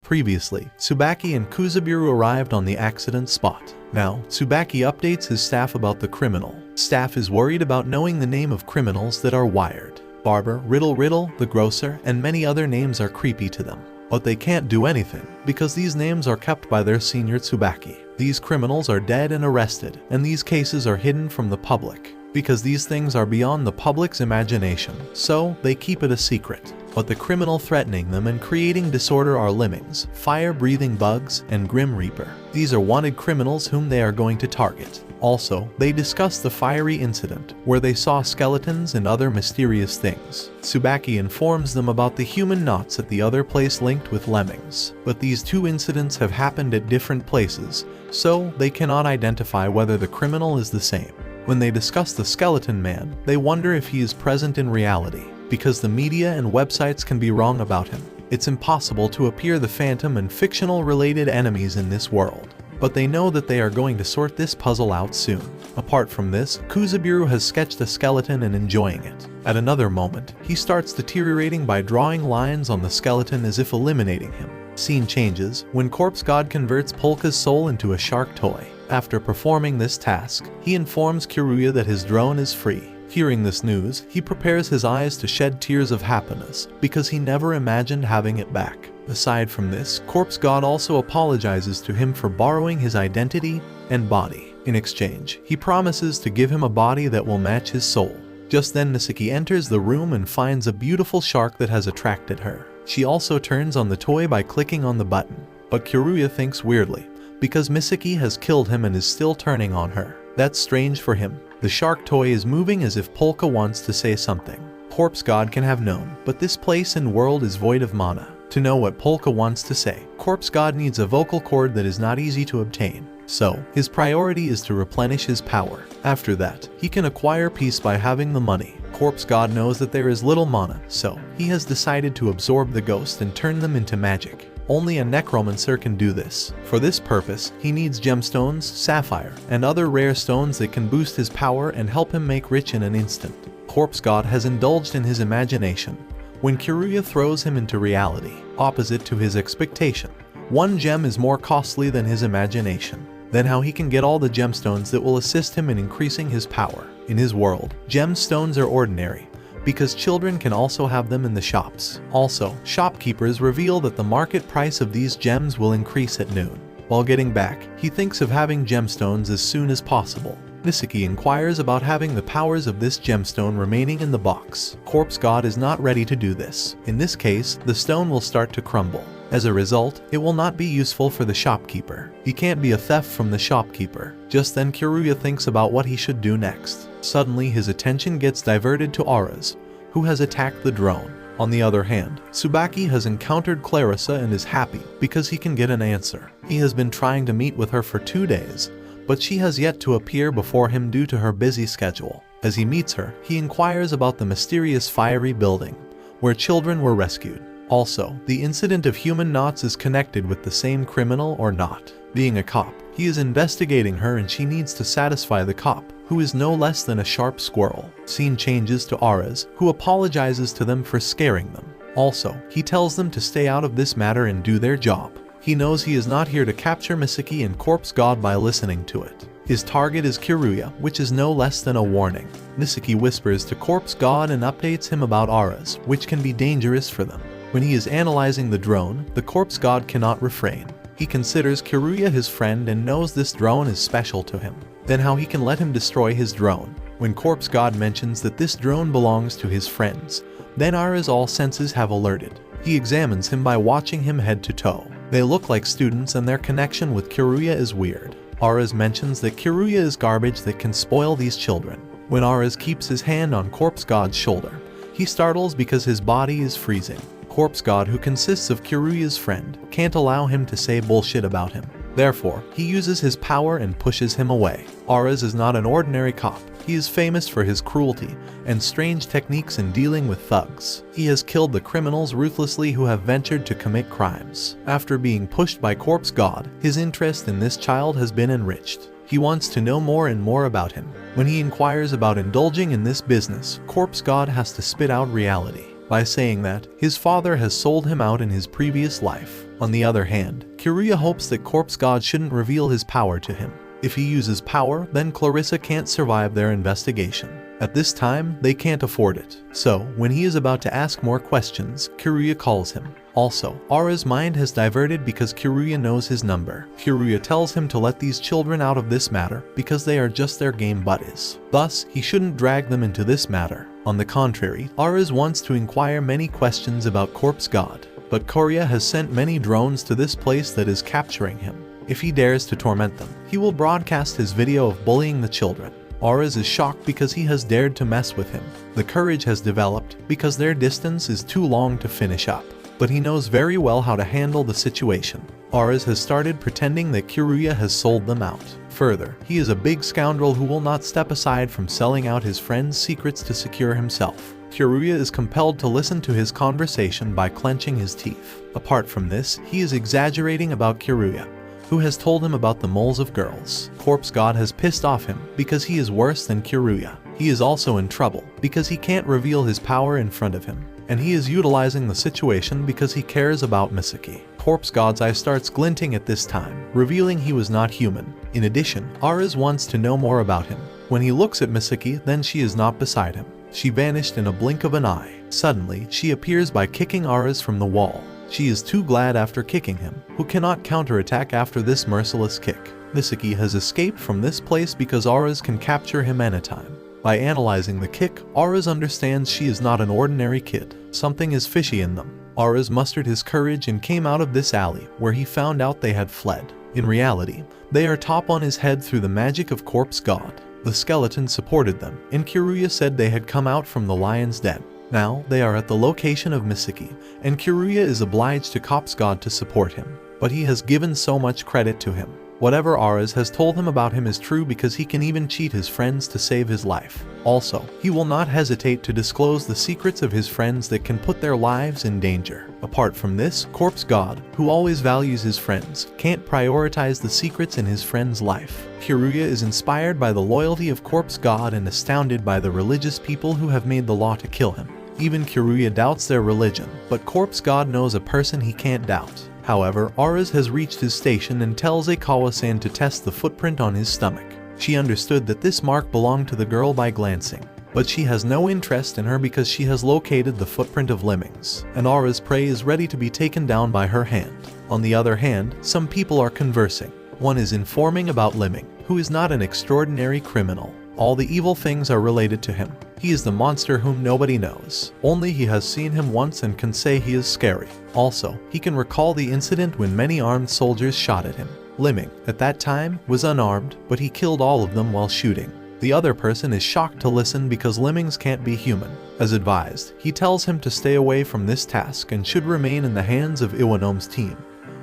Previously, Tsubaki and Kuzabiru arrived on the accident spot. Now, Tsubaki updates his staff about the criminal. Staff is worried about knowing the name of criminals that are wired. Barber, Riddle, the grocer, and many other names are creepy to them. But they can't do anything, because these names are kept by their senior Tsubaki. These criminals are dead and arrested, and these cases are hidden from the public, because these things are beyond the public's imagination, so they keep it a secret. But the criminal threatening them and creating disorder are lemmings, fire-breathing bugs, and Grim Reaper. These are wanted criminals whom they are going to target. Also, they discuss the fiery incident, where they saw skeletons and other mysterious things. Tsubaki informs them about the human knots at the other place linked with lemmings. But these two incidents have happened at different places, so they cannot identify whether the criminal is the same. When they discuss the skeleton man, they wonder if he is present in reality, because the media and websites can be wrong about him. It's impossible to appear the phantom and fictional related enemies in this world. But they know that they are going to sort this puzzle out soon. Apart from this, Kuzabiru has sketched a skeleton and enjoying it. At another moment, he starts deteriorating by drawing lines on the skeleton as if eliminating him. Scene changes when Corpse God converts Polka's soul into a shark toy. After performing this task, he informs Kiruya that his drone is free. Hearing this news, he prepares his eyes to shed tears of happiness because he never imagined having it back. Aside from this, Corpse God also apologizes to him for borrowing his identity and body. In exchange, he promises to give him a body that will match his soul. Just then Misaki enters the room and finds a beautiful shark that has attracted her. She also turns on the toy by clicking on the button. But Kiruya thinks weirdly, because Misaki has killed him and is still turning on her. That's strange for him. The shark toy is moving as if Polka wants to say something. Corpse God can have known, but this place and world is void of mana. To know what Polka wants to say, Corpse God needs a vocal cord that is not easy to obtain. So, his priority is to replenish his power. After that, he can acquire peace by having the money. Corpse God knows that there is little mana, so he has decided to absorb the ghost and turn them into magic. Only a necromancer can do this. For this purpose, he needs gemstones, sapphire, and other rare stones that can boost his power and help him make rich in an instant. Corpse God has indulged in his imagination. When Kiruya throws him into reality, opposite to his expectation, one gem is more costly than his imagination. Then how he can get all the gemstones that will assist him in increasing his power. In his world, gemstones are ordinary, because children can also have them in the shops. Also, shopkeepers reveal that the market price of these gems will increase at noon. While getting back, he thinks of having gemstones as soon as possible. Misaki inquires about having the powers of this gemstone remaining in the box. Corpse God is not ready to do this. In this case, the stone will start to crumble. As a result, it will not be useful for the shopkeeper. He can't be a theft from the shopkeeper. Just then Kiruya thinks about what he should do next. Suddenly his attention gets diverted to Aras, who has attacked the drone. On the other hand, Tsubaki has encountered Clarissa and is happy because he can get an answer. He has been trying to meet with her for 2 days, but she has yet to appear before him due to her busy schedule. As he meets her, he inquires about the mysterious fiery building, where children were rescued. Also, the incident of human knots is connected with the same criminal or not. Being a cop, he is investigating her and she needs to satisfy the cop, who is no less than a sharp squirrel. Scene changes to Aras, who apologizes to them for scaring them. Also, he tells them to stay out of this matter and do their job. He knows he is not here to capture Misaki and Corpse God by listening to it. His target is Kiruya, which is no less than a warning. Misaki whispers to Corpse God and updates him about Aras, which can be dangerous for them. When he is analyzing the drone, the Corpse God cannot refrain. He considers Kiruya his friend and knows this drone is special to him. Then how he can let him destroy his drone. When Corpse God mentions that this drone belongs to his friends, then Aras' all senses have alerted. He examines him by watching him head to toe. They look like students and their connection with Kiruya is weird. Aras mentions that Kiruya is garbage that can spoil these children. When Aras keeps his hand on Corpse God's shoulder, he startles because his body is freezing. Corpse God, who consists of Kiruya's friend, can't allow him to say bullshit about him. Therefore, he uses his power and pushes him away. Aras is not an ordinary cop. He is famous for his cruelty and strange techniques in dealing with thugs. He has killed the criminals ruthlessly who have ventured to commit crimes. After being pushed by Corpse God, his interest in this child has been enriched. He wants to know more and more about him. When he inquires about indulging in this business, Corpse God has to spit out reality. by saying that his father has sold him out in his previous life. On the other hand, Kiruya hopes that Corpse God shouldn't reveal his power to him. If he uses power, then Clarissa can't survive their investigation. At this time, they can't afford it. So, when he is about to ask more questions, Kiruya calls him. Also, Ara's mind has diverted because Kiruya knows his number. Kiruya tells him to let these children out of this matter because they are just their game buddies. Thus, he shouldn't drag them into this matter. On the contrary, Aras wants to inquire many questions about Corpse God, but Korea has sent many drones to this place that is capturing him. If he dares to torment them, he will broadcast his video of bullying the children. Aras is shocked because he has dared to mess with him. The courage has developed because their distance is too long to finish up, but he knows very well how to handle the situation. Aras has started pretending that Kiruya has sold them out. Further, he is a big scoundrel who will not step aside from selling out his friends' secrets to secure himself. Kiruya is compelled to listen to his conversation by clenching his teeth. Apart from this, he is exaggerating about Kiruya, who has told him about the moles of girls. Corpse God has pissed off him because he is worse than Kiruya. He is also in trouble because he can't reveal his power in front of him, and he is utilizing the situation because he cares about Misaki. Corpse God's eye starts glinting at this time, revealing he was not human. In addition, Aras wants to know more about him. When he looks at Misaki, then she is not beside him. She vanished in a blink of an eye. Suddenly, she appears by kicking Aras from the wall. She is too glad after kicking him, who cannot counterattack after this merciless kick. Misaki has escaped from this place because Aras can capture him anytime. By analyzing the kick, Aras understands she is not an ordinary kid. Something is fishy in them. Aras mustered his courage and came out of this alley, where he found out they had fled. In reality, they are top on his head through the magic of Corpse God. The skeleton supported them, and Kiruya said they had come out from the lion's den. Now, they are at the location of Misaki, and Kiruya is obliged to Corpse God to support him. But he has given so much credit to him. Whatever Aras has told him about him is true because he can even cheat his friends to save his life. Also, he will not hesitate to disclose the secrets of his friends that can put their lives in danger. Apart from this, Corpse God, who always values his friends, can't prioritize the secrets in his friend's life. Kiruya is inspired by the loyalty of Corpse God and astounded by the religious people who have made the law to kill him. Even Kiruya doubts their religion, but Corpse God knows a person he can't doubt. However, Aras has reached his station and tells Aikawa-san to test the footprint on his stomach. She understood that this mark belonged to the girl by glancing, but she has no interest in her because she has located the footprint of lemmings, and Aras' prey is ready to be taken down by her hand. On the other hand, some people are conversing. One is informing about Lemming, who is not an extraordinary criminal. All the evil things are related to him. He is the monster whom nobody knows. Only he has seen him once and can say he is scary. Also, he can recall the incident when many armed soldiers shot at him. Lemming, at that time, was unarmed, but he killed all of them while shooting. The other person is shocked to listen because lemmings can't be human. As advised, he tells him to stay away from this task and should remain in the hands of Iwanome's team,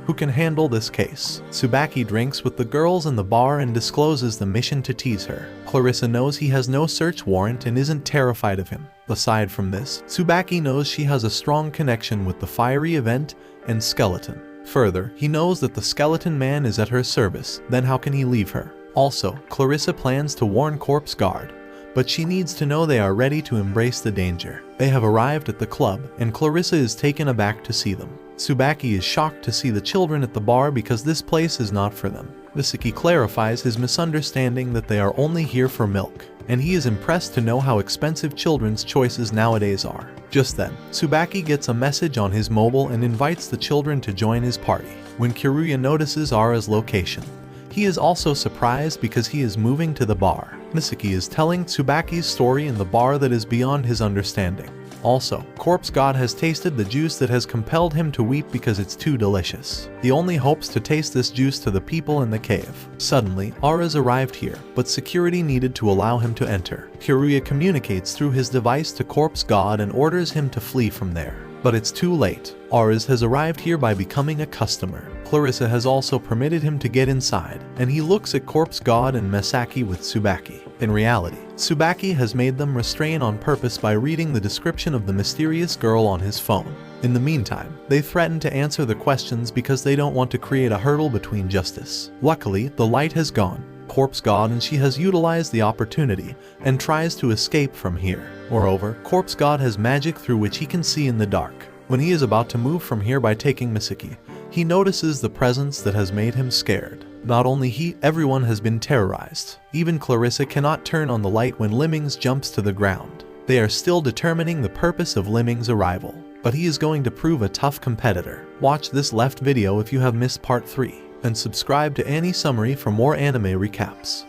who can handle this case. Tsubaki drinks with the girls in the bar and discloses the mission to tease her. Clarissa knows he has no search warrant and isn't terrified of him. Aside from this, Tsubaki knows she has a strong connection with the fiery event and skeleton. Further, he knows that the skeleton man is at her service, then how can he leave her? Also, Clarissa plans to warn Corpse Guard, but she needs to know they are ready to embrace the danger. They have arrived at the club, and Clarissa is taken aback to see them. Tsubaki is shocked to see the children at the bar because this place is not for them. Misaki clarifies his misunderstanding that they are only here for milk, and he is impressed to know how expensive children's choices nowadays are. Just then, Tsubaki gets a message on his mobile and invites the children to join his party. When Kiruya notices Ara's location, he is also surprised because he is moving to the bar. Misaki is telling Tsubaki's story in the bar that is beyond his understanding. Also, Corpse God has tasted the juice that has compelled him to weep because it's too delicious. He only hopes to taste this juice to the people in the cave. Suddenly, Aras arrived here, but security needed to allow him to enter. Kiruya communicates through his device to Corpse God and orders him to flee from there. But it's too late. Aras has arrived here by becoming a customer. Clarissa has also permitted him to get inside, and he looks at Corpse God and Misaki with Tsubaki. In reality, Tsubaki has made them restrain on purpose by reading the description of the mysterious girl on his phone. In the meantime, they threaten to answer the questions because they don't want to create a hurdle between justice. Luckily, the light has gone. corpse god and she has utilized the opportunity and tries to escape from here. Moreover, corpse god has magic through which he can see in the dark. When he is about to move from here by taking Misaki, he notices the presence that has made him scared. Not only he, everyone has been terrorized. Even Clarissa cannot turn on the light when Lemmings jumps to the ground. They are still determining the purpose of Lemmings' arrival, but he is going to prove a tough competitor. Watch this left video if you have missed part 3, and subscribe to Annie Summary for more anime recaps.